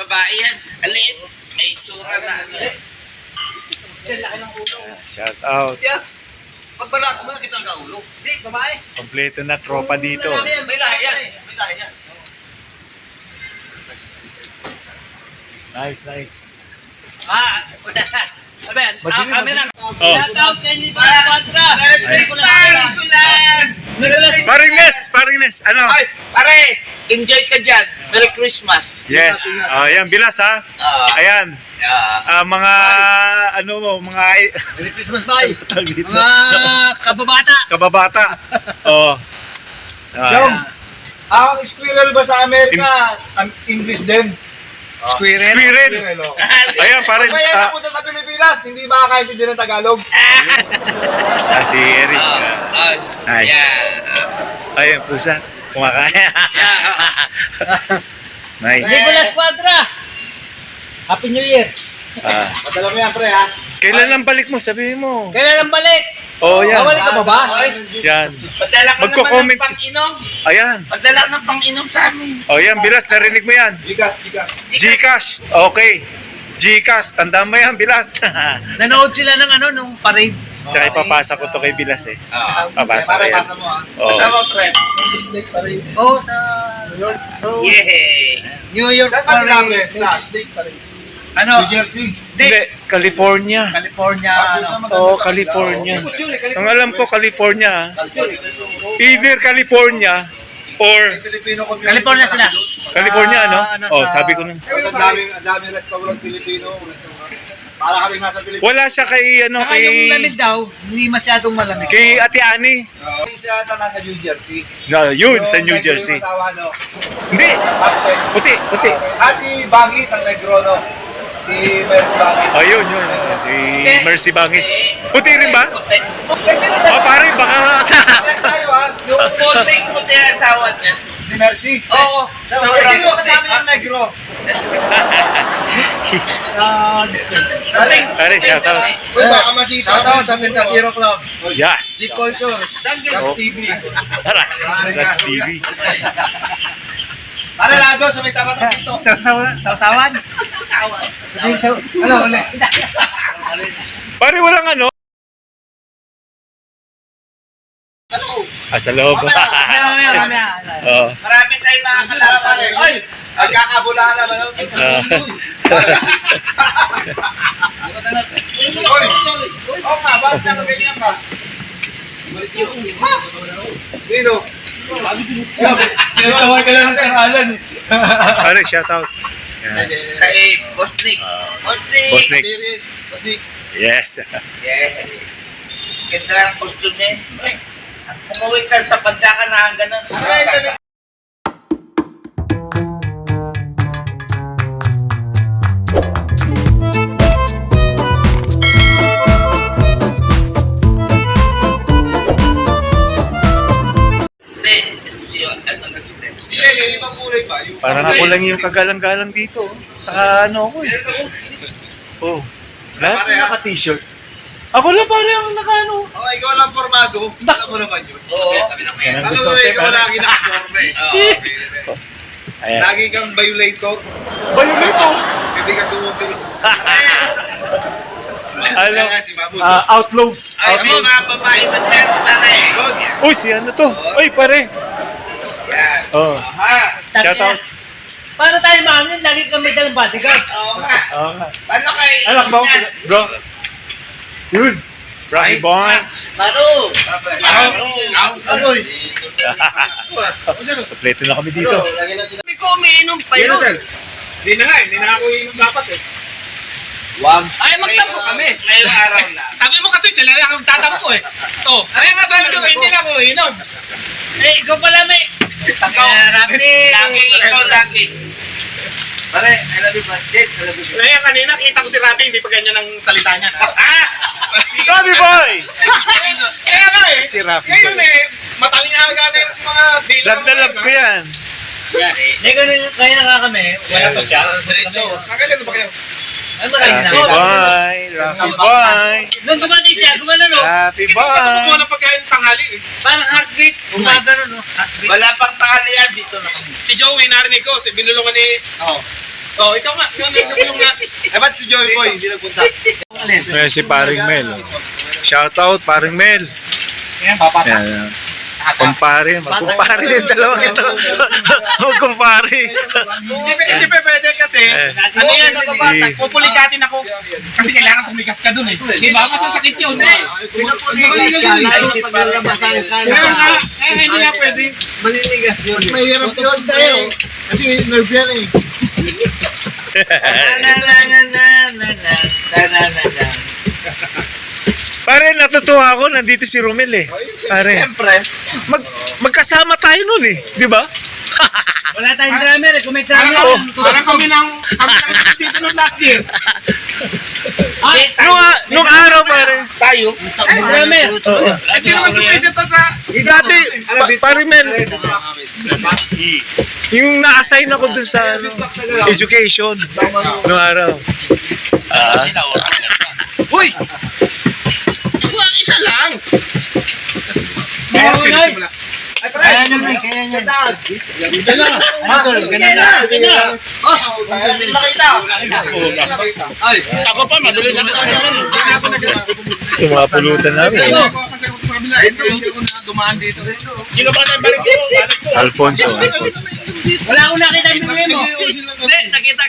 babae yan. Aliit. May itsura na ano. Shout out. Yeah. Pag balato mo, nakita ang kaulo. Hindi, babae. Kompleto na tropa dito. May lahi yan. May lahi yan. Nice, nice. Ano ba yan? Madilim, Camera. Oh. Shout out kay Nicolas Quadra. Merry Christmas! Nicolas! Paring Nes, ano? Ay, pare, enjoy ka dyan. Merry Christmas. Yes. Ayan, bilas ha. Ayan. Mga, ano mo, mga... Merry Christmas, bye! Mga kababata. kababata. Oh. Jom, ang squirrel ba sa Amerika, ang English din? Squirrel. Squirrel. Squirrel, oh. Ayan, paring... Kaya napunta sa Pilipinas, hindi makakaintindi ng Tagalog. Si Eric. Nice. Yeah. Ayan, pusa. Kumakain. Nice. Nicolas Quadra. Happy New Year. Padala mo yan, pre, ha? Kailan lang balik mo? Sabihin mo. Kailan ang balik? Oh, yan. Bawalik ka ba ba? Yan. Padala ka naman Magko-comment. ng pang-inom. Ayan. Padala ng pang-inom sa amin. Oh, yan. Bilas, narinig mo yan. Gigas. Gcash. Okay. Gcash. Tandaan mo yan, Bilas. Nanood sila ng ano, nung parade. Tsaka ipapasa ko to kay Bilas eh. Papasa ko Pare, yan. pasa mo, ha? Oh. Kasama, friend. Snake pa rin. Oh, sa New York. Oh. Yay! New York Saan ba sila, pre? parade. Sa Snake pa rin. Ano? New Jersey. Hindi, California. California. Ano? Oh, California. Ang alam ko, California. Either California or Filipino community. California sila. California, ano? Oh, sa- sabi ko nun. Ang daming restaurant Pilipino. Para kami nasa Pilipinas. Wala siya kay, ano, Saka yung lamig kay... daw, hindi masyadong malamig. Kay Ate Ani. Isa ata nasa New Jersey. No, yun, sa New Yung Jersey. asawa, no? Hindi, Captain. puti. Si Bangis, ang negro, no? Si Merce Bangis. Oh, yun. Si Mercy Bangis. Puti rin ba? Puti. Kasi Oh, pare, baka sa... Yes, tayo, ha? Yung puti ang asawa niya. Si Mercy. Oo. Kasi Sobrang yung kasama yung negro. Galing. Pare, shout out. Uy, baka masita. Shoutout sa Pintasiro Club. Yes. Deep Culture. Oh. TV. Rax TV. Para lado sa may tapat ng dito. Sausawan? Kasi sa... Ano, ulit. Pare, walang ano. Sa loob. Mamaya. Oh. Marami tayong mga kalaban. Ay! Nagkakabulaan naman. Uy! Oo nga, bakit ka ganyan ba? Dino. Tinatawag ka lang ng sangalan eh. Pare, shout out. Yan. Kay Boss Nick. Boss Nick. Boss Nick. Yes. Yeah. Ganda ang costume niya. Ay, umuwi ka sa pandakan na ganun. Hindi, si ano nag-spend. Yung ibang kulay ba? Yung... Parang ako lang yung kagalang-galang dito. Ano ako eh. Oh. Lahat Pare, yung naka-t-shirt. Ako lang pare ang naka-ano. Oh, ikaw lang formado. Alam mo naman yun. Oo. Yan ang Alam gusto mo ko. na ikaw lagi nakaporme. Ayan. Lagi kang violator. Bayo nito. Hindi ka sumusunod. Ano? Kaya si Mahmoud. Outlaws. Ay, mga babae ba dyan? Tara eh. Uy, si ano to? Uy, pare. Yan. Oh. Aha. Shout out. Paano tayo mangin? Lagi kami dalang bodyguard. Oo nga. Oh, nga. Paano kayo? Anak mo, bro. Yun. Rocky boy. Maro. Aroy. Kompleto na kami dito. Hindi ko umiinom pa yun. Hindi na nga, hindi na ako inom dapat eh. Wag. Ay, magtampo kami. Ngayong araw na. Sabi mo kasi sila lang ang tatampo eh. To, kaya nga sabi ko, hindi na ako inom. Eh, ikaw pala may. Ikaw, lagi ikaw lagi. Pare, I love you, Dave. I love you. Kaya kanina, kita ko si Rafi, hindi pa ganyan ang salita niya. Rocky boy! Kaya nga eh. Si Rafi Ngayon boy. eh, matalingaga na yung mga dilo. Love na love ko yan. Hindi ko kaya na kami. Wala pa siya. Diretso. Nagalan ba kayo? Ay, marami na. Rocky boy! Rocky boy! Nung dumating siya, gumano. Happy Hindi ko pa kumuha boy! ng pagkain tanghali eh. Parang heartbeat. Gumagano, no? Heartbeat. Wala pang tanghalian dito na kami. Si Joey, narinig ko, si binulungan ni... Oh, ikaw nga. Ikaw nga. Eh, ba't si Joy Boy hindi nagpunta? Ayan si Paring Mel. Shoutout, Paring Mel. Ayan, papata. Ayan. Kumpare, magkumpare yung dalawang ito. Magkumpare. Hindi pa pwede kasi, ano yan, pupulikatin ako. Kasi kailangan tumikas ka dun eh. Di ba? Masasakit yun eh. Kaya nga, hindi nga pwede. Mahirap yun tayo. Kasi nerve yan eh. Pare, natutuwa ako, nandito si Romel eh. Pare, Siyempre. magkasama tayo nun eh, di ba? Wala tayong drummer eh. Kung may Parang drummer, parang kami lang dito nung last year. Nung araw pare. Tayo. drummer. Oo. Hindi naman sumisip to sa... Dati, Pare Mel, yung na-assign ako dun sa education nung araw. Uy! Buwan isa lang! Kaya nyo na, kaya nyo. Sa taas. Dito na. Sige na! Hindi makita. Ako pa, madali lang. Yung mga pulutan namin. Kasi ako sa kabila. Ito, hindi ako na dumaan dito. Hindi ka ba tayo balik ko? Alfonso. Wala akong nakita yung bigay mo. Hindi, nakita